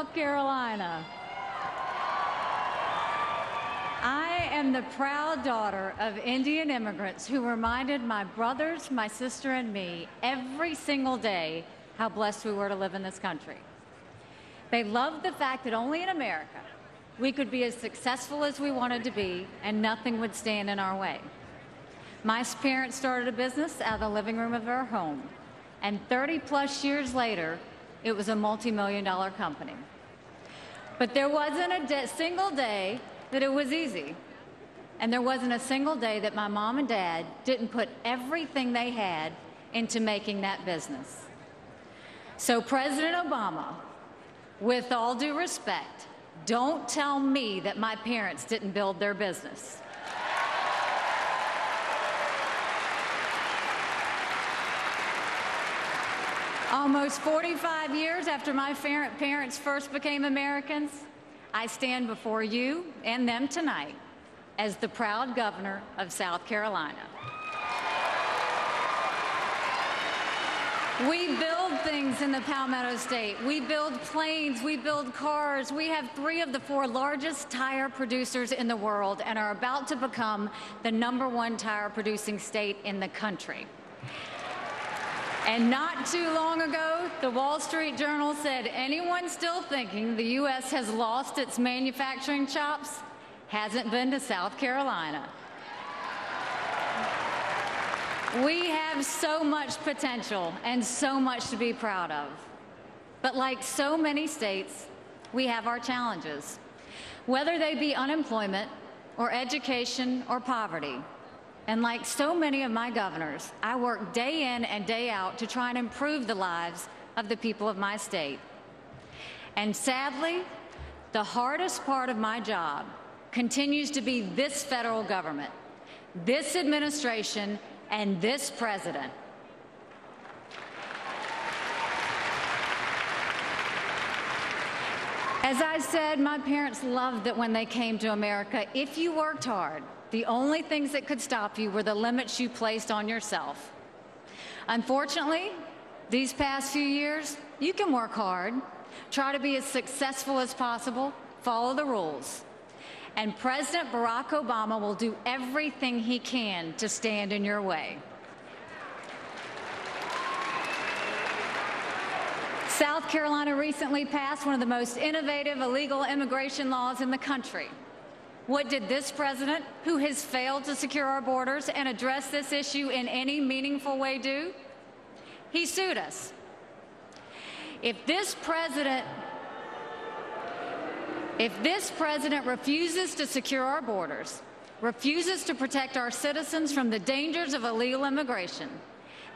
South Carolina. I am the proud daughter of Indian immigrants who reminded my brothers, my sister, and me every single day how blessed we were to live in this country. They loved the fact that only in America we could be as successful as we wanted to be and nothing would stand in our way. My parents started a business out of the living room of our home, and 30-plus years later, it was a multi-million-dollar company. But there wasn't a single day that it was easy, and there wasn't a single day that my mom and dad didn't put everything they had into making that business. So President Obama, with all due respect, don't tell me that my parents didn't build their business. Almost 45 years after my parents first became Americans, I stand before you and them tonight as the proud governor of South Carolina. We build things in the Palmetto State. We build planes, we build cars. We have 3 of the 4 largest tire producers in the world and are about to become the #1 tire producing state in the country. And not too long ago, the Wall Street Journal said anyone still thinking the U.S. has lost its manufacturing chops hasn't been to South Carolina. We have so much potential and so much to be proud of. But like so many states, we have our challenges, whether they be unemployment or education or poverty. And like so many of my governors, I work day in and day out to try and improve the lives of the people of my state. And sadly, the hardest part of my job continues to be this federal government, this administration, and this president. As I said, my parents loved that when they came to America, if you worked hard, the only things that could stop you were the limits you placed on yourself. Unfortunately, these past few years, you can work hard, try to be as successful as possible, follow the rules. And President Barack Obama will do everything he can to stand in your way. South Carolina recently passed one of the most innovative illegal immigration laws in the country. What did this president, who has failed to secure our borders and address this issue in any meaningful way, do? He sued us. If this president refuses to secure our borders, refuses to protect our citizens from the dangers of illegal immigration,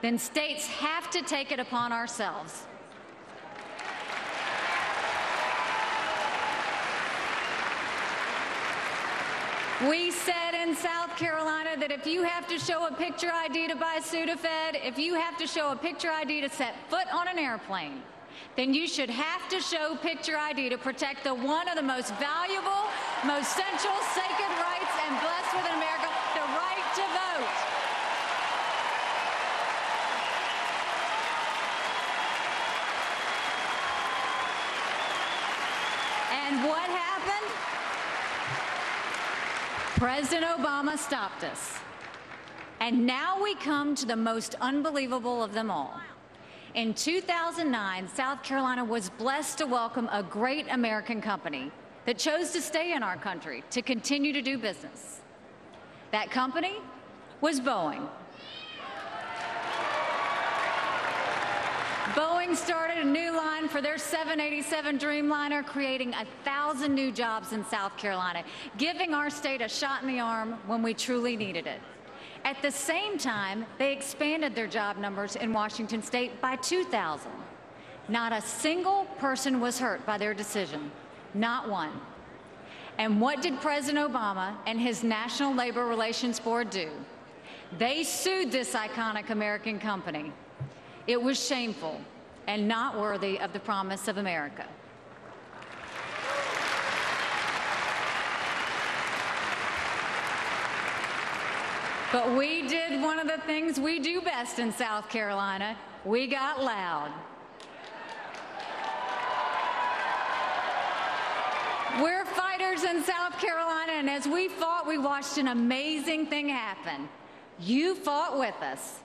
then states have to take it upon ourselves. We said in South Carolina that if you have to show a picture ID to buy Sudafed, if you have to show a picture ID to set foot on an airplane, then you should have to show picture ID to protect one of the most valuable, most central, sacred rights and blessed within America, the right to vote. And what happened? President Obama stopped us. And now we come to the most unbelievable of them all. In 2009, South Carolina was blessed to welcome a great American company that chose to stay in our country to continue to do business. That company was Boeing. Boeing started a new line for their 787 Dreamliner, creating 1,000 new jobs in South Carolina, giving our state a shot in the arm when we truly needed it. At the same time, they expanded their job numbers in Washington state by 2,000. Not a single person was hurt by their decision, not one. And what did President Obama and his National Labor Relations Board do? They sued this iconic American company. It was shameful and not worthy of the promise of America. But we did one of the things we do best in South Carolina. We got loud. brothers in South Carolina, and as we fought, we watched an amazing thing happen. You fought with us.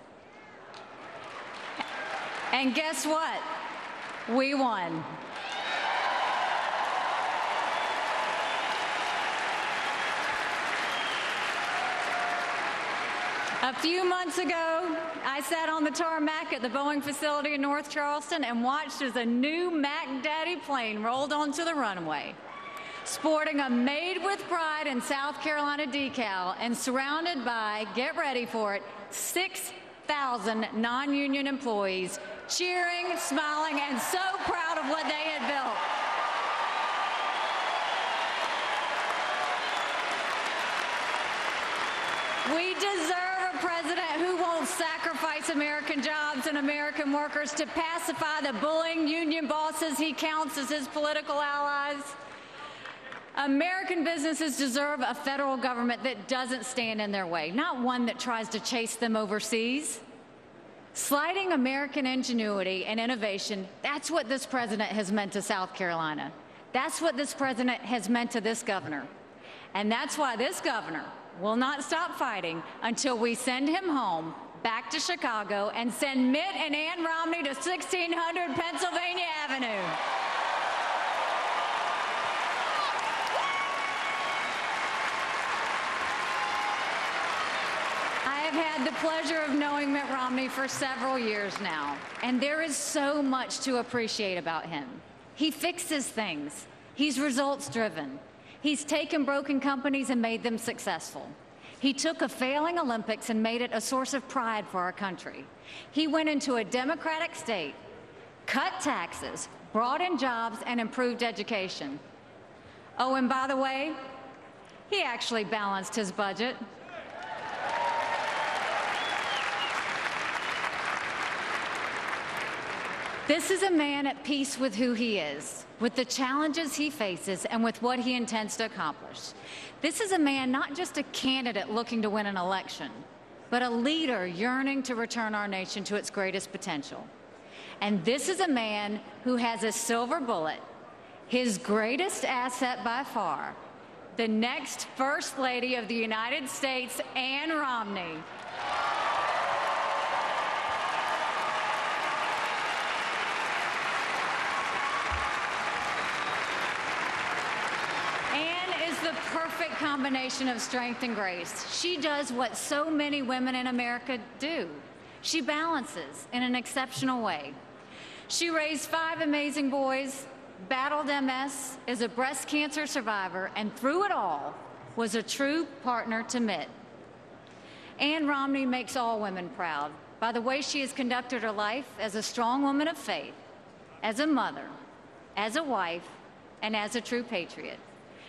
And guess what? We won. A few months ago, I sat on the tarmac at the Boeing facility in North Charleston and watched as a new Mac Daddy plane rolled onto the runway, sporting a Made with Pride in South Carolina decal and surrounded by, get ready for it, 6,000 non-union employees cheering, smiling, and so proud of what they had built. We deserve a president who won't sacrifice American jobs and American workers to pacify the bullying union bosses he counts as his political allies. American businesses deserve a federal government that doesn't stand in their way, not one that tries to chase them overseas. Slighting American ingenuity and innovation, that's what this president has meant to South Carolina. That's what this president has meant to this governor. And that's why this governor will not stop fighting until we send him home back to Chicago and send Mitt and Ann Romney to 1600 Pennsylvania Avenue. I have had the pleasure of knowing Mitt Romney for several years now, and there is so much to appreciate about him. He fixes things. He's results-driven. He's taken broken companies and made them successful. He took a failing Olympics and made it a source of pride for our country. He went into a Democratic state, cut taxes, brought in jobs, and improved education. Oh, and by the way, he actually balanced his budget. This is a man at peace with who he is, with the challenges he faces, and with what he intends to accomplish. This is a man, not just a candidate looking to win an election, but a leader yearning to return our nation to its greatest potential. And this is a man who has a silver bullet, his greatest asset by far, the next First Lady of the United States, Ann Romney. The perfect combination of strength and grace. She does what so many women in America do. She balances in an exceptional way. She raised 5 amazing boys, battled MS, is a breast cancer survivor, and through it all was a true partner to Mitt. Ann Romney makes all women proud by the way she has conducted her life as a strong woman of faith, as a mother, as a wife, and as a true patriot.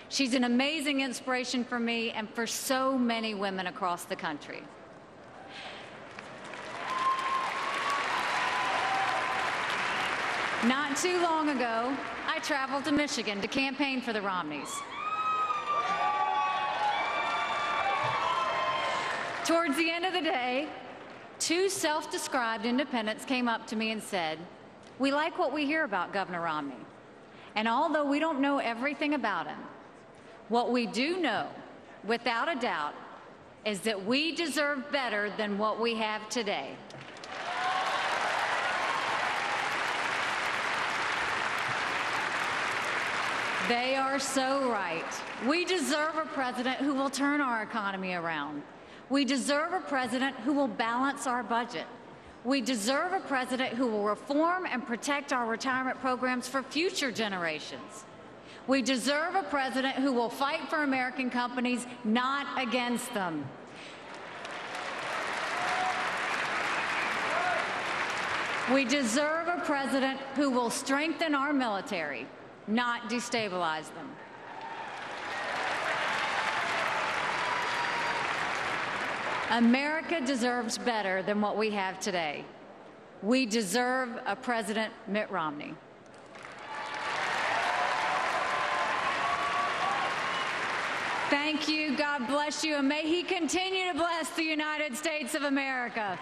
She's an amazing inspiration for me and for so many women across the country. Not too long ago, I traveled to Michigan to campaign for the Romneys. Towards the end of the day, 2 self-described independents came up to me and said, "We like what we hear about Governor Romney. And although we don't know everything about him, what we do know, without a doubt, is that we deserve better than what we have today." They are so right. We deserve a president who will turn our economy around. We deserve a president who will balance our budget. We deserve a president who will reform and protect our retirement programs for future generations. We deserve a president who will fight for American companies, not against them. We deserve a president who will strengthen our military, not destabilize them. America deserves better than what we have today. We deserve a President Mitt Romney. Thank you. God bless you. And may he continue to bless the United States of America.